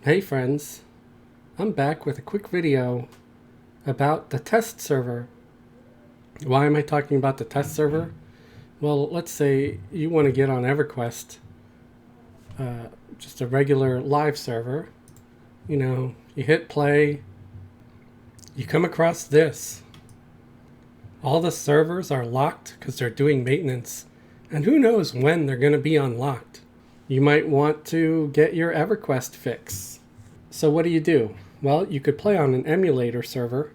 Hey friends, I'm back with a quick video about the test server. Why am I talking about the test server? Well, let's say you want to get on Everquest, just a regular live server. You hit play, you come across this. All the servers are locked because they're doing maintenance, and who knows when they're going to be unlocked. You might want to get your Everquest fix. So what do? Well, you could play on an emulator server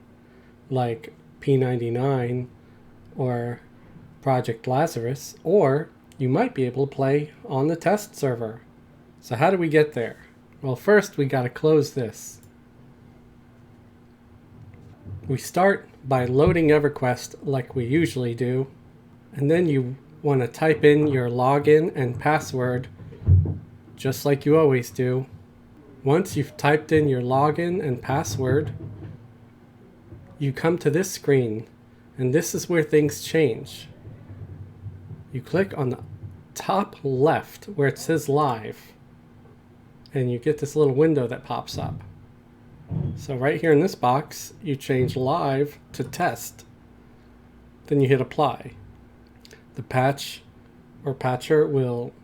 like P99 or Project Lazarus, or you might be able to play on the test server. So how do we get there? Well, first we got to close this. We start by loading Everquest like we usually do, and then you want to type in your login and password just like you always do. Once you've typed in your login and password, you come to this screen, and this is where things change. You click on the top left where it says live, and you get this little window that pops up. So right here in this box, you change live to test. Then you hit apply. The patch or patcher will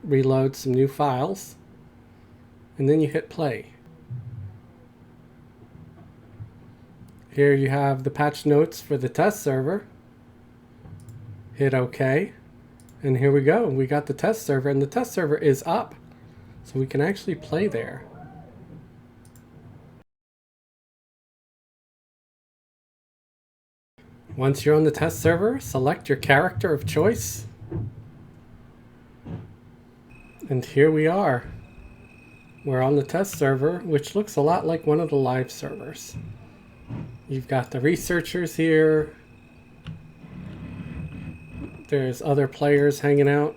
reload some new files, and then you hit play. Here you have the patch notes for the test server. Hit OK, and here we go. We got the test server, and the test server is up, so we can actually play there. Once you're on the test server, select your character of choice, and here we are. We're on the test server, which looks a lot like one of the live servers. You've got the researchers here. There's other players hanging out.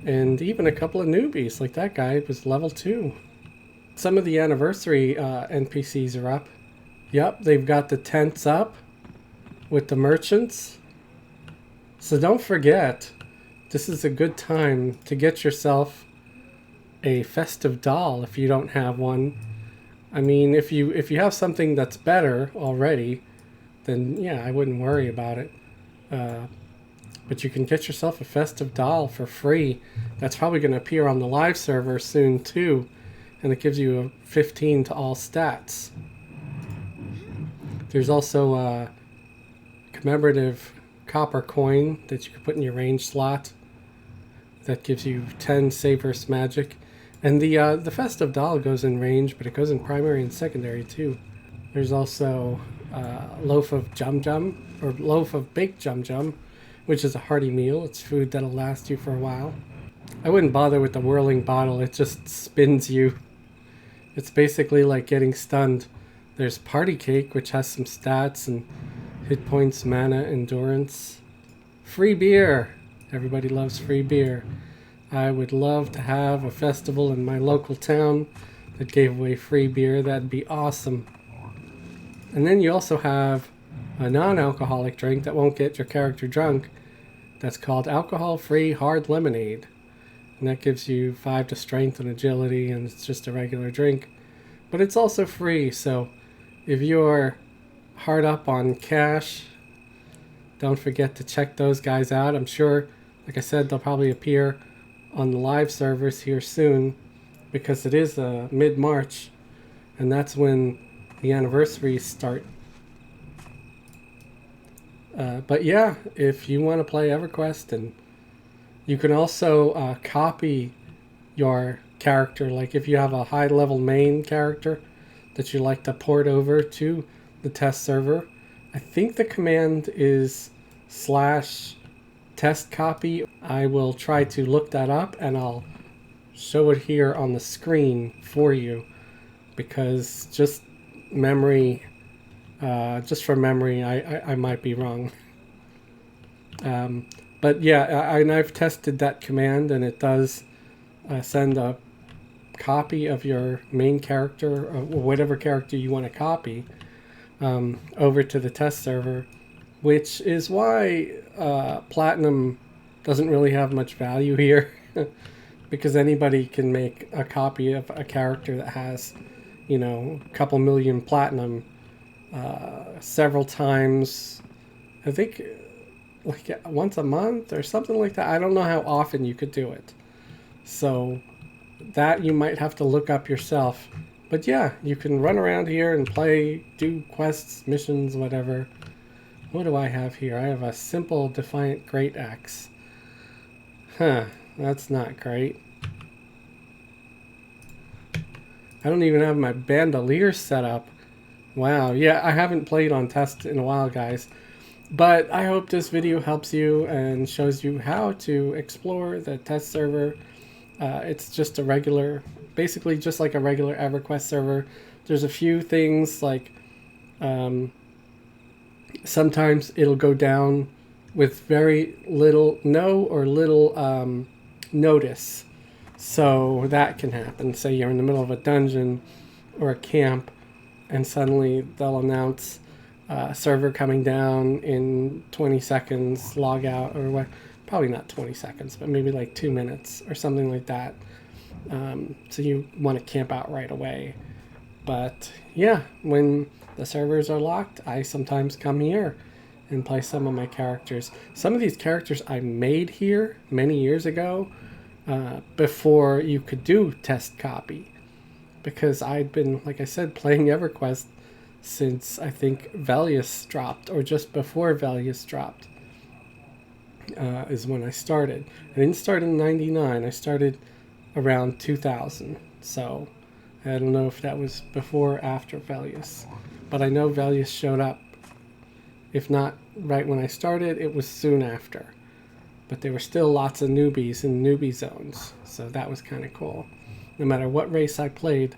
And even a couple of newbies, like that guy was level 2. Some of the anniversary NPCs are up. Yep, they've got the tents up with the merchants. So don't forget, this is a good time to get yourself a festive doll if you don't have one. I mean, if you have something that's better already, then yeah, I wouldn't worry about it. But you can get yourself a festive doll for free. That's probably going to appear on the live server soon too, and it gives you a 15 to all stats. There's also a commemorative copper coin that you can put in your range slot that gives you 10 save versus magic. And the festive doll goes in range, but it goes in primary and secondary too. There's also loaf of jum jum, or loaf of baked jum jum, which is a hearty meal. It's food that'll last you for a while. I wouldn't bother with the whirling bottle. It just spins you. It's basically like getting stunned. There's party cake, which has some stats and hit points, mana, endurance. Free beer. Everybody loves free beer. I would love to have a festival in my local town that gave away free beer. That'd be awesome. And then you also have a non-alcoholic drink that won't get your character drunk. That's called alcohol-free hard lemonade. And that gives you 5 to strength and agility, and it's just a regular drink. But it's also free, so if you're hard up on cash, don't forget to check those guys out. I'm sure, like I said, they'll probably appear on the live servers here soon, because it is mid-March, and that's when the anniversaries start. But yeah, if you want to play Everquest, and you can also copy your character. Like if you have a high-level main character that you like to port over to the test server, I think the command is /test copy. I will try to look that up, and I'll show it here on the screen for you, because just from memory, I might be wrong. But yeah, I've tested that command, and it does send a copy of your main character, or whatever character you want to copy, over to the test server, which is why Platinum doesn't really have much value here. because anybody can make a copy of a character that has, you know, a couple million platinum several times. I think like once a month or something like that. I don't know how often you could do it. So that you might have to look up yourself. But yeah, you can run around here and play, do quests, missions, whatever. What do I have here? I have a simple Defiant Great Axe. Huh, that's not great. I don't even have my bandolier set up. Wow, yeah, I haven't played on test in a while, guys. But I hope this video helps you and shows you how to explore the test server. It's just a regular, basically just like a regular Everquest server. There's a few things like sometimes it'll go down with very little, no or little notice. So that can happen. Say you're in the middle of a dungeon or a camp and suddenly they'll announce server coming down in 20 seconds, log out, or what? Probably not 20 seconds, but maybe like 2 minutes or something like that. So you want to camp out right away. But yeah, when the servers are locked, I sometimes come here and play some of my characters. Some of these characters I made here many years ago before you could do test copy. Because I'd been, like I said, playing EverQuest since I think Velius dropped, or just before Velius dropped is when I started. I didn't start in 99, I started around 2000. So I don't know if that was before or after Velius. But I know Velius showed up. If not right when I started, it was soon after. But there were still lots of newbies in newbie zones, so that was kind of cool. No matter what race I played,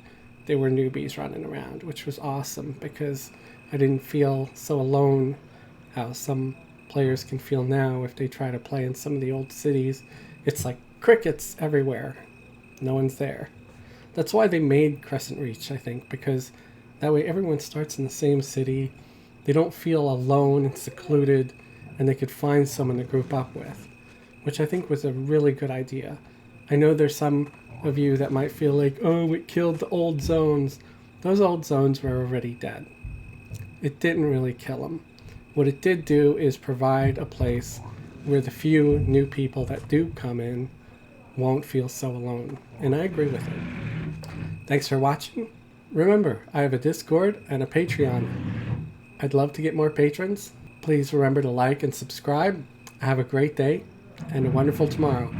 there were newbies running around, which was awesome because I didn't feel so alone how some players can feel now if they try to play in some of the old cities. It's like crickets everywhere. No one's there. That's why they made Crescent Reach, I think, because that way everyone starts in the same city. They don't feel alone and secluded, and they could find someone to group up with, which I think was a really good idea. I know there's some of you that might feel like, oh, it killed the old zones. Those old zones were already dead. It didn't really kill them. What it did do is provide a place where the few new people that do come in won't feel so alone. And I agree with it. Thanks for watching. Remember, I have a Discord and a Patreon. I'd love to get more patrons. Please remember to like and subscribe. Have a great day and a wonderful tomorrow.